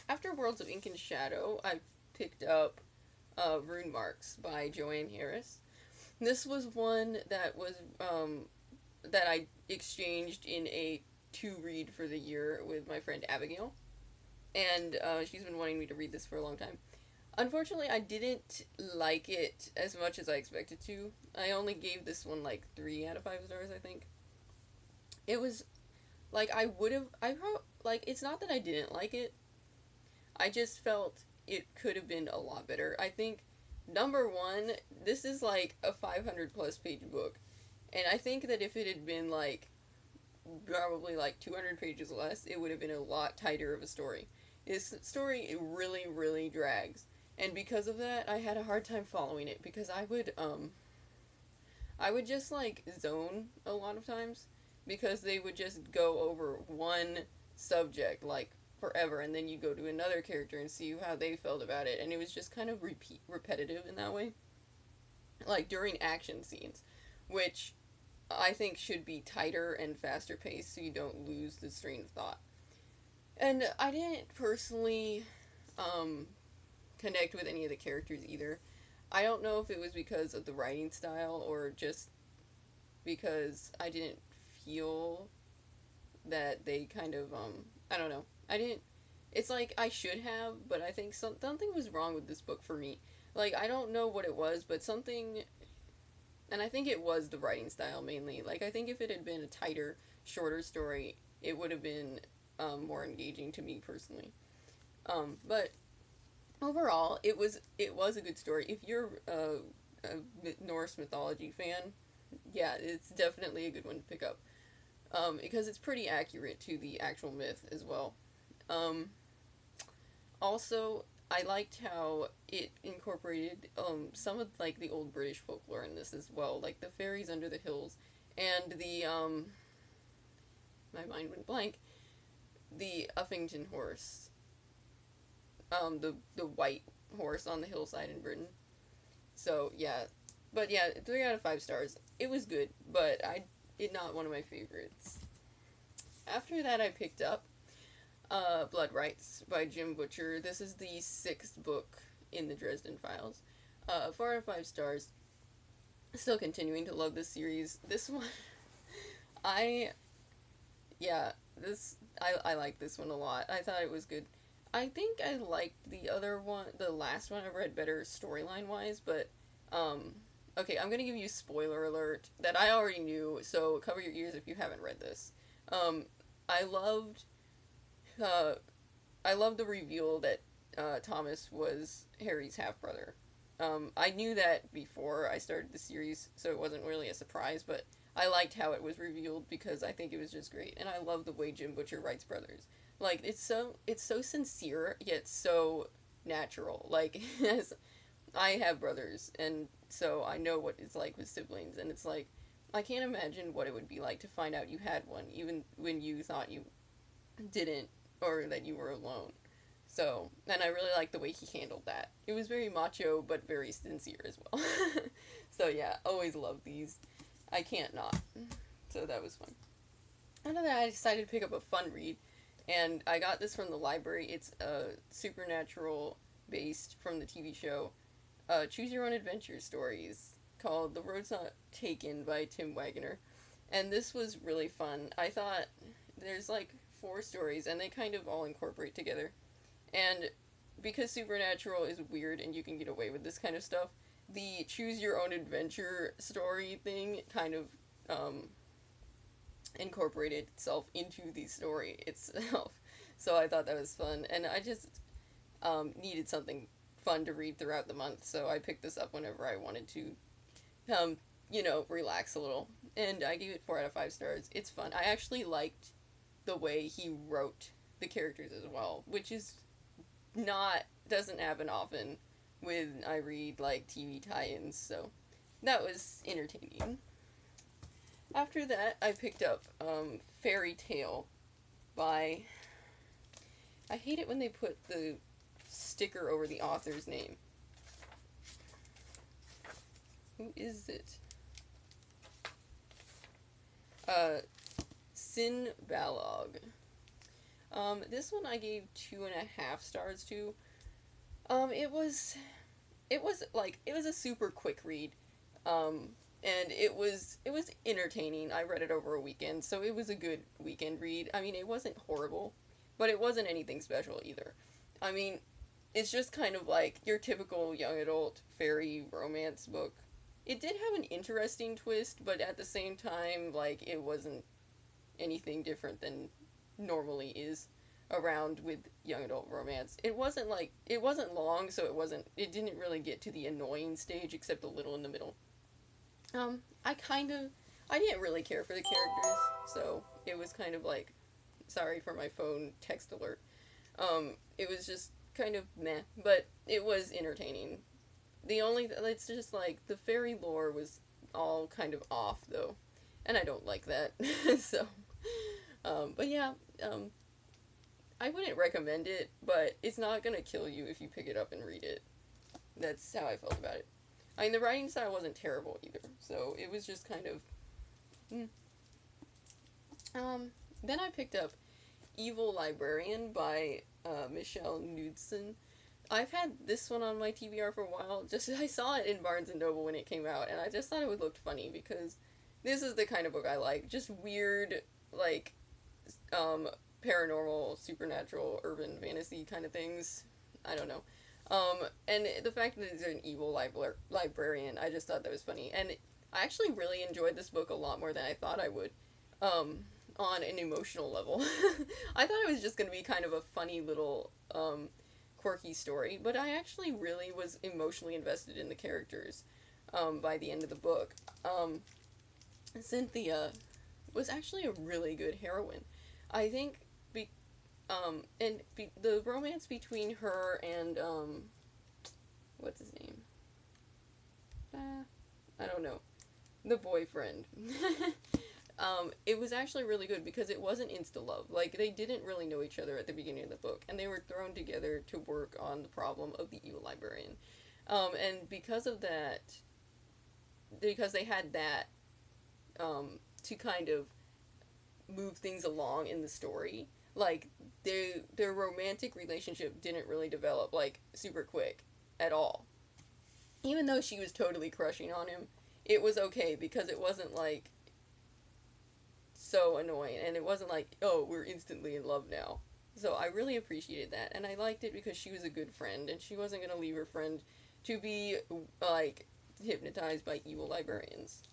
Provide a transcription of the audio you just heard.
After Worlds of Ink and Shadow, I picked up Rune Marks by Joanne Harris. This was one that I exchanged in a to read for the year with my friend Abigail, and she's been wanting me to read this for a long time. Unfortunately, I didn't like it as much as I expected to. I only gave this one like 3 out of 5 stars, I think. It was like I would have. Like it's not that I didn't like it. I just felt it could have been a lot better. I think number one, this is like a 500 plus page book, and I think that if it had been like probably like 200 pages less, it would have been a lot tighter of a story. This story it really really drags, and because of that, I had a hard time following it because I would just like zone a lot of times because they would just go over one subject like forever, and then you go to another character and see how they felt about it, and it was just kind of repetitive in that way, like during action scenes, which I think should be tighter and faster paced so you don't lose the strain of thought. And I didn't personally um, connect with any of the characters either. I don't know if it was because of the writing style or just because I didn't feel that they kind of I don't know. I didn't it's like I should have, but I think something was wrong with this book for me. Like I don't know what it was, but something and I think it was the writing style mainly. Like I think if it had been a tighter, shorter story, it would have been more engaging to me personally. But overall, it was a good story. If you're a Norse mythology fan, yeah, it's definitely a good one to pick up. Because it's pretty accurate to the actual myth as well. Um, Also, I liked how it incorporated some of like the old British folklore in this as well, like the fairies under the hills, and the my mind went blank. The Uffington horse, the white horse on the hillside in Britain. So yeah, but yeah, 3 out of 5 stars. It was good, but it not one of my favorites. After that, I picked up Blood Rights by Jim Butcher. This is the sixth book in the Dresden Files. 4 out of 5 stars. Still continuing to love this series. This one, I yeah, I like this one a lot. I thought it was good. I think I liked the other one, the last one I read better storyline wise, but um, okay, I'm gonna give you spoiler alert that I already knew. So cover your ears if you haven't read this. Um, I loved uh, I love the reveal that Thomas was Harry's half brother. I knew that before I started the series, so it wasn't really a surprise, but I liked how it was revealed because I think it was just great, and I love the way Jim Butcher writes brothers. Like it's so sincere yet so natural. Like as I have brothers, and so I know what it's like with siblings, and it's like I can't imagine what it would be like to find out you had one, even when you thought you didn't or that you were alone. So, and I really like the way he handled that. It was very macho, but very sincere as well. So, yeah, always love these. I can't not. So, that was fun. After that, I decided to pick up a fun read, and I got this from the library. It's supernatural based from the TV show Choose Your Own Adventure stories called The Road's Not Taken by Tim Wagner. And this was really fun. I thought there's like 4 stories, and they kind of all incorporate together. And because Supernatural is weird and you can get away with this kind of stuff, the choose your own adventure story thing kind of um, incorporated itself into the story itself. So I thought that was fun, and I just needed something fun to read throughout the month, so I picked this up whenever I wanted to, um, relax a little. And I gave it 4 out of 5 stars. It's fun. I actually liked the way he wrote the characters as well, which is not doesn't happen often when I read like TV tie-ins, so that was entertaining. After that, I picked up Fairy Tale by. I hate it when they put the sticker over the author's name. Who is it? Uh, Sin Balog. This one I gave 2.5 stars to. It was it was a super quick read, and it was entertaining. I read it over a weekend, so it was a good weekend read. I mean, it wasn't horrible, but it wasn't anything special either. I mean, it's just kind of like your typical young adult fairy romance book. It did have an interesting twist, but at the same time, like, it wasn't anything different than normally is around with young adult romance. It wasn't long, so it didn't really get to the annoying stage except a little in the middle. I kind of I didn't really care for the characters, so it was kind of like, sorry for my phone text alert. It was just kind of meh, but it was entertaining. It's just like the fairy lore was all kind of off though, and I don't like that. So, but yeah, um, I wouldn't recommend it, but it's not gonna kill you if you pick it up and read it. That's how I felt about it. I mean, the writing style wasn't terrible either, so it was just kind of. Mm. Then I picked up Evil Librarian by Michelle Knudsen. I've had this one on my TBR for a while. Just I saw it in Barnes and Noble when it came out, and I just thought it would look funny because this is the kind of book I like. Just weird, like, um, paranormal, supernatural, urban fantasy kind of things. I don't know. And the fact that it's an evil librarian, I just thought that was funny. And I actually really enjoyed this book a lot more than I thought I would. Um, on an emotional level. I thought it was just going to be kind of a funny little quirky story, but I actually really was emotionally invested in the characters by the end of the book. Cynthia was actually a really good heroine. I think the romance between her and what's his name? I don't know. The boyfriend. It was actually really good because it wasn't insta love. Like, they didn't really know each other at the beginning of the book, and they were thrown together to work on the problem of the evil librarian. And because of that, because they had that to kind of move things along in the story, like, their romantic relationship didn't really develop, like, super quick at all. Even though she was totally crushing on him, it was okay because it wasn't, like, so annoying, and it wasn't like, oh, we're instantly in love now. So I really appreciated that, and I liked it because she was a good friend, and she wasn't going to leave her friend to be, like, hypnotized by evil librarians.